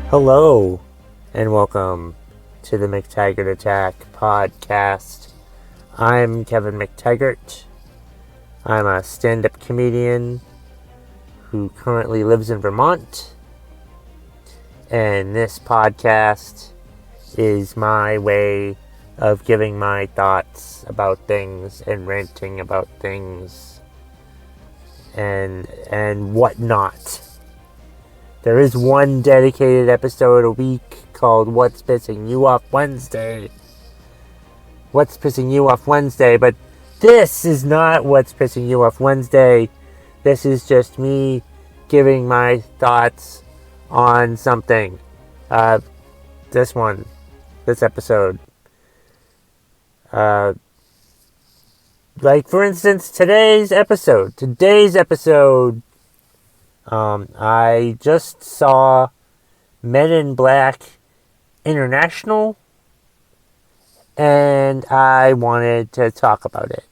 Hello, and welcome to the McTaggart Attack podcast. I'm Kevin McTaggart. I'm a stand-up comedian who currently lives in Vermont. And this podcast is my way of giving my thoughts about things and ranting about things and whatnot. There is one dedicated episode a week called What's Pissing You Off Wednesday. What's Pissing You Off Wednesday, but this is not What's Pissing You Off Wednesday. This is just me giving my thoughts on something. This episode. Like, for instance, today's episode. I just saw MIB International, and I wanted to talk about it.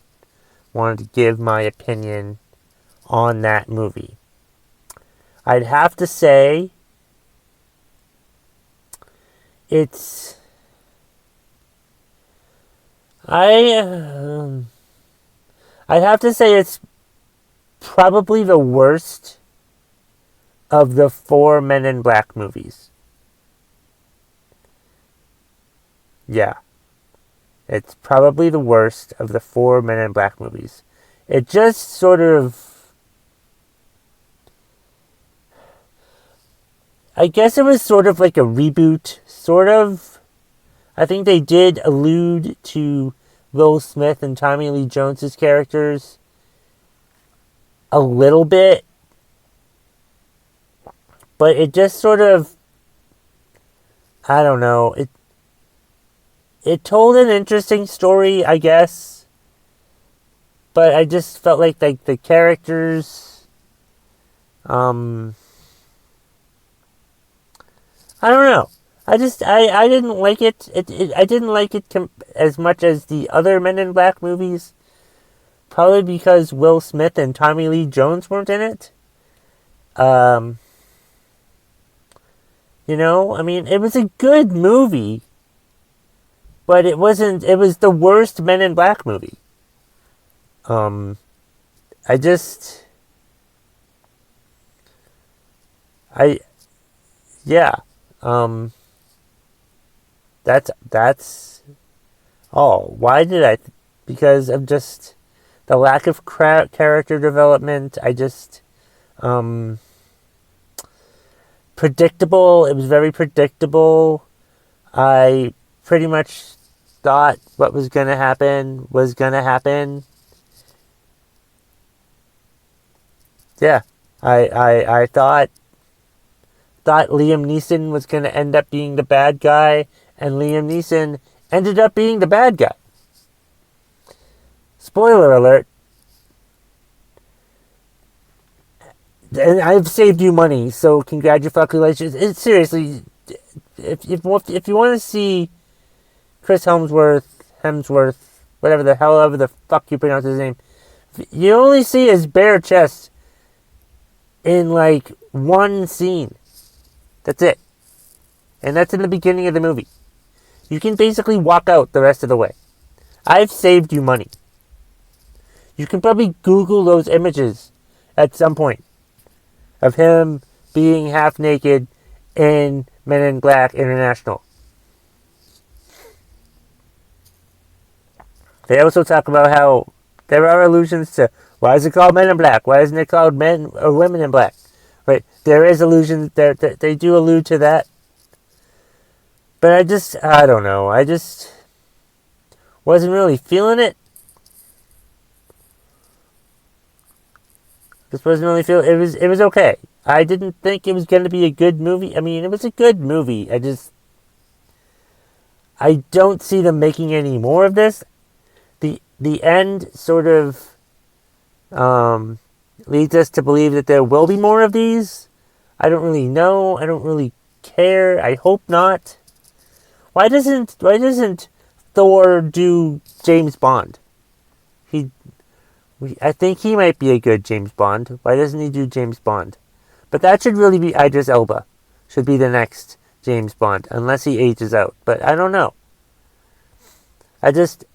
Wanted to give my opinion on that movie. I'd have to say I'd have to say it's probably the worst of the 4 Men in Black movies. Yeah. It's probably the worst of the 4 Men in Black movies. It just sort of... I guess it was sort of like a reboot, sort of. I think they did allude to Will Smith and Tommy Lee Jones's characters a little bit. But it just sort of, I don't know, it told an interesting story, I guess. But I just felt like the characters, I don't know. I didn't like it. I didn't like it as much as the other Men in Black movies. Probably because Will Smith and Tommy Lee Jones weren't in it. It was a good movie, but it was the worst Men in Black movie. That's all. Why did I? Because of just the lack of character development. Predictable. It was very predictable. I pretty much thought what was going to happen was going to happen. Yeah. I thought Liam Neeson was going to end up being the bad guy, and Liam Neeson ended up being the bad guy. Spoiler alert. And I've saved you money, so congratulations. Seriously, if you want to see Chris Hemsworth, whatever the fuck you pronounce his name, you only see his bare chest in like one scene. That's it. And that's in the beginning of the movie. You can basically walk out the rest of the way. I've saved you money. You can probably Google those images at some point of him being half naked in Men in Black International. They also talk about how there are allusions to, why is it called Men in Black? Why isn't it called Men or Women in Black? Right? There is allusions there. They do allude to that. But I don't know. I just wasn't really feeling it. It was okay. I didn't think it was going to be a good movie. I mean, it was a good movie. I don't see them making any more of this. The end sort of leads us to believe that there will be more of these. I don't really know. I don't really care. I hope not. Why doesn't Thor do James Bond? I think he might be a good James Bond. Why doesn't he do James Bond? But that should really be Idris Elba. Should be the next James Bond unless he ages out. But I don't know. I just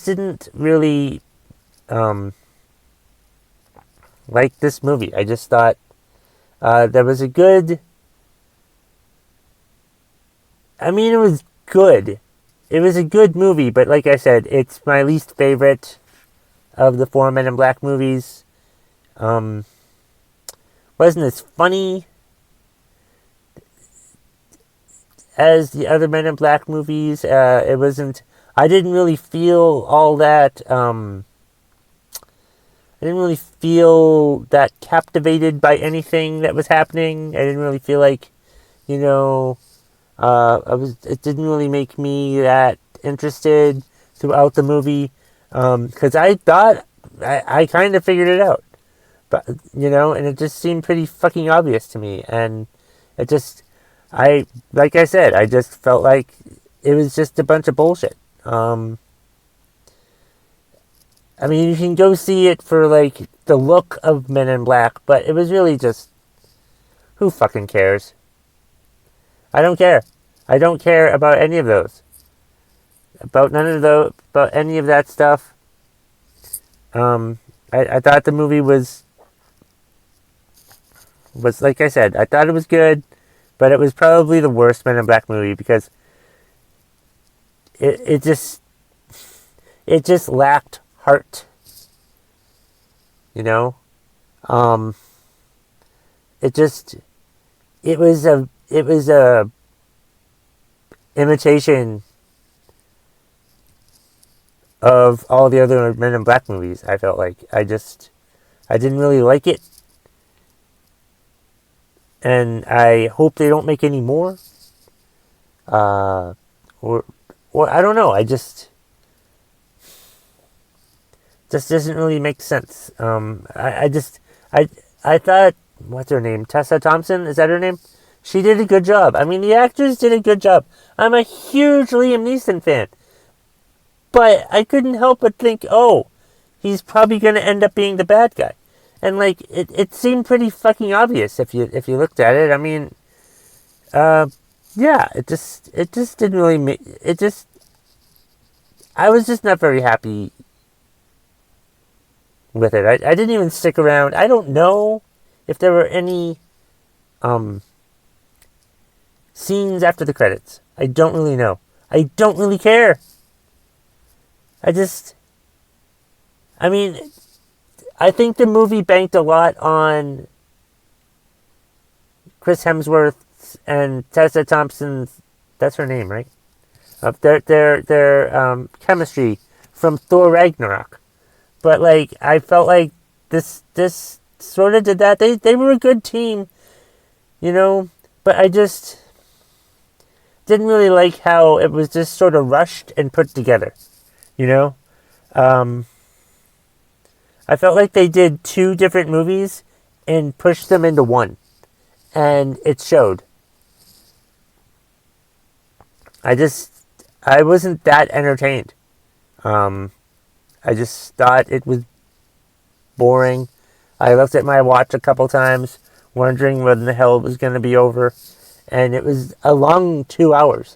didn't really like this movie. I just thought there was a good. I mean, it was good. It was a good movie, but like I said, it's my least favorite of the 4 Men in Black movies. Wasn't as funny as the other Men in Black movies. It wasn't. I didn't really feel all that. I didn't really feel that captivated by anything that was happening. I didn't really feel like, you know, It didn't really make me that interested throughout the movie, because I thought I kind of figured it out, but and it just seemed pretty fucking obvious to me, and it just, like I said, I just felt like it was just a bunch of bullshit. I mean, you can go see it for, like, the look of Men in Black, but it was really just, who fucking cares? I don't care. I don't care about any of those. About any of that stuff. I thought the movie was, like I said, I thought it was good, but it was probably the worst Men in Black movie, because it just lacked heart. It was a imitation of all the other Men in Black movies. I felt like I didn't really like it, and I hope they don't make any more. Or I don't know. I just doesn't really make sense. I thought, what's her name? Tessa Thompson? Is that her name? She did a good job. I mean, the actors did a good job. I'm a huge Liam Neeson fan. But I couldn't help but think, oh, he's probably going to end up being the bad guy. And, like, it seemed pretty fucking obvious if you looked at it. I mean, yeah, it just didn't really make... I was just not very happy with it. I didn't even stick around. I don't know if there were any scenes after the credits. I don't really know. I don't really care. I think the movie banked a lot on Chris Hemsworth and Tessa Thompson's, that's her name, right? Their chemistry from Thor Ragnarok. But, like, I felt like this sort of did that. They were a good team, but I just didn't really like how it was just sort of rushed and put together, I felt like they did 2 different movies and pushed them into one, and it showed. I wasn't that entertained. I just thought it was boring. I looked at my watch a couple times, wondering when the hell it was going to be over. And it was a long 2 hours.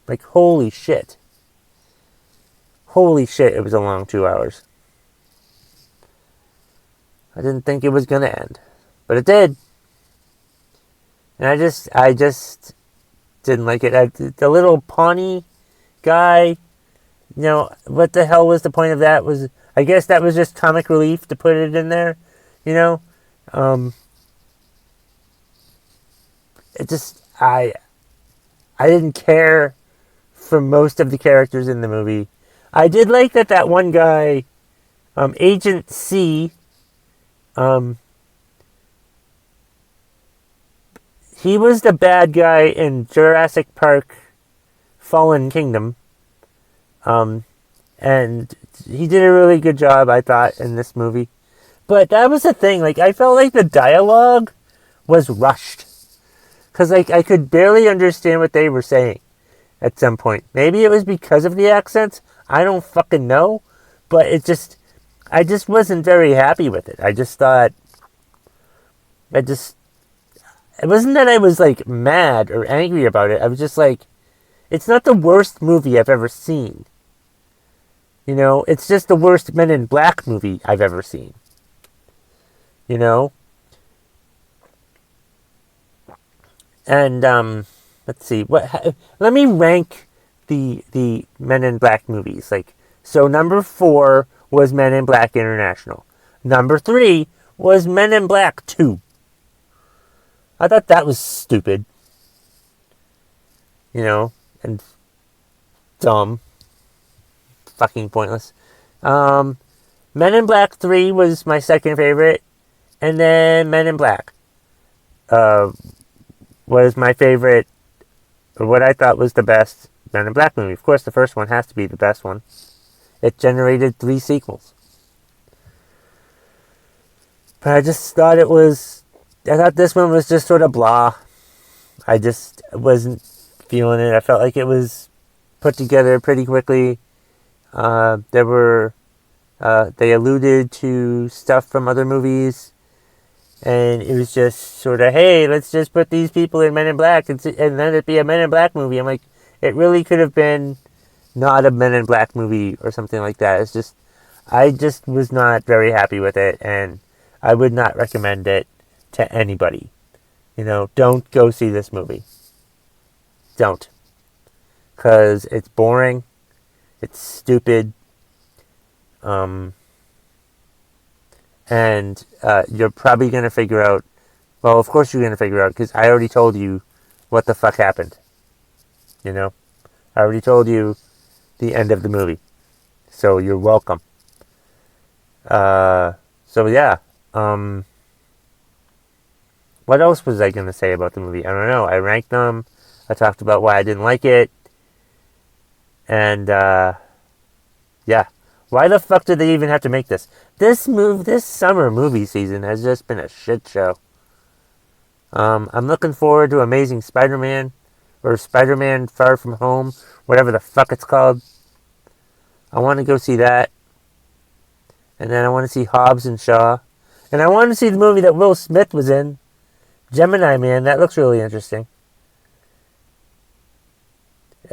Like, holy shit. Holy shit, it was a long 2 hours. I didn't think it was going to end. But it did. And I just didn't like it. The little Pawnee guy... what the hell was the point of that? I guess that was just comic relief to put it in there, it just, I didn't care for most of the characters in the movie. I did like that one guy, Agent C, he was the bad guy in Jurassic Park Fallen Kingdom. And he did a really good job, I thought, in this movie. But that was the thing, like, I felt like the dialogue was rushed. Because, like, I could barely understand what they were saying at some point. Maybe it was because of the accents. I don't fucking know. But I just wasn't very happy with it. I just thought, it wasn't that I was like mad or angry about it. I was just like, it's not the worst movie I've ever seen. You know, it's just the worst Men in Black movie I've ever seen. You know? And let's see. Let me rank the Men in Black movies. Like, so number 4 was Men in Black International. Number 3 was Men in Black 2. I thought that was stupid. You know, and dumb. Fucking pointless. Men in Black 3 was my second favorite. And then Men in Black was my favorite, or what I thought was the best Men in Black movie. Of course, the first one has to be the best one. It generated 3 sequels. But I just thought I thought this one was just sort of blah. I just wasn't feeling it. I felt like it was put together pretty quickly. They alluded to stuff from other movies, and it was just sort of, hey, let's just put these people in Men in Black and then it'd be a Men in Black movie. I'm like, it really could have been not a Men in Black movie or something like that. It's just, I just was not very happy with it, and I would not recommend it to anybody. You know, don't go see this movie. Don't. Because it's boring. It's stupid. And you're probably going to figure out, well, of course you're going to figure out, because I already told you what the fuck happened. You know? I already told you the end of the movie. So you're welcome. So yeah. What else was I going to say about the movie? I don't know. I ranked them. I talked about why I didn't like it. And, yeah. Why the fuck did they even have to make this? This summer movie season has just been a shit show. I'm looking forward to Amazing Spider-Man, or Spider-Man Far From Home, whatever the fuck it's called. I want to go see that. And then I want to see Hobbs and Shaw. And I want to see the movie that Will Smith was in, Gemini Man. That looks really interesting.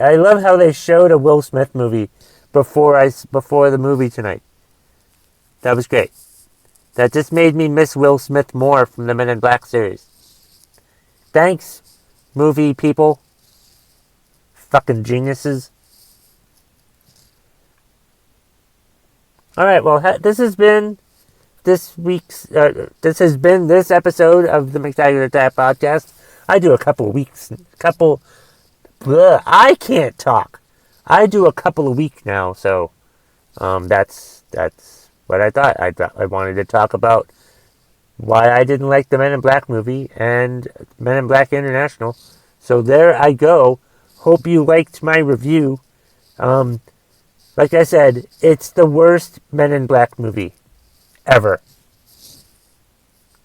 I love how they showed a Will Smith movie before the movie tonight. That was great. That just made me miss Will Smith more from the Men in Black series. Thanks, movie people. Fucking geniuses. Alright, well, this has been this episode of the McTaggart Attack podcast. I do a couple of weeks, I can't talk. I do a couple a week now, so that's what I thought. I wanted to talk about why I didn't like the Men in Black movie and Men in Black International. So there I go. Hope you liked my review. Like I said, it's the worst Men in Black movie ever.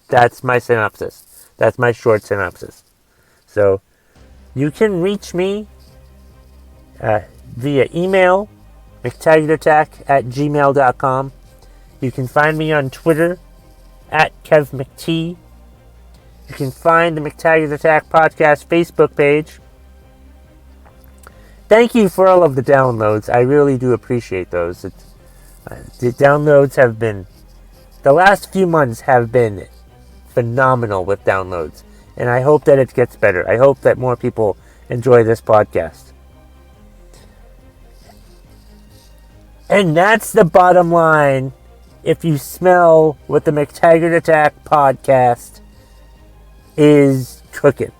That's my synopsis. That's my short synopsis. So you can reach me via email, McTaggartAttack@gmail.com. You can find me on Twitter @KevMcT. You can find the McTaggart Attack podcast Facebook page. Thank you for all of the downloads. I really do appreciate those. The downloads have been, the last few months have been phenomenal with downloads. And I hope that it gets better. I hope that more people enjoy this podcast. And that's the bottom line. If you smell what the McTaggart Attack podcast is cooking.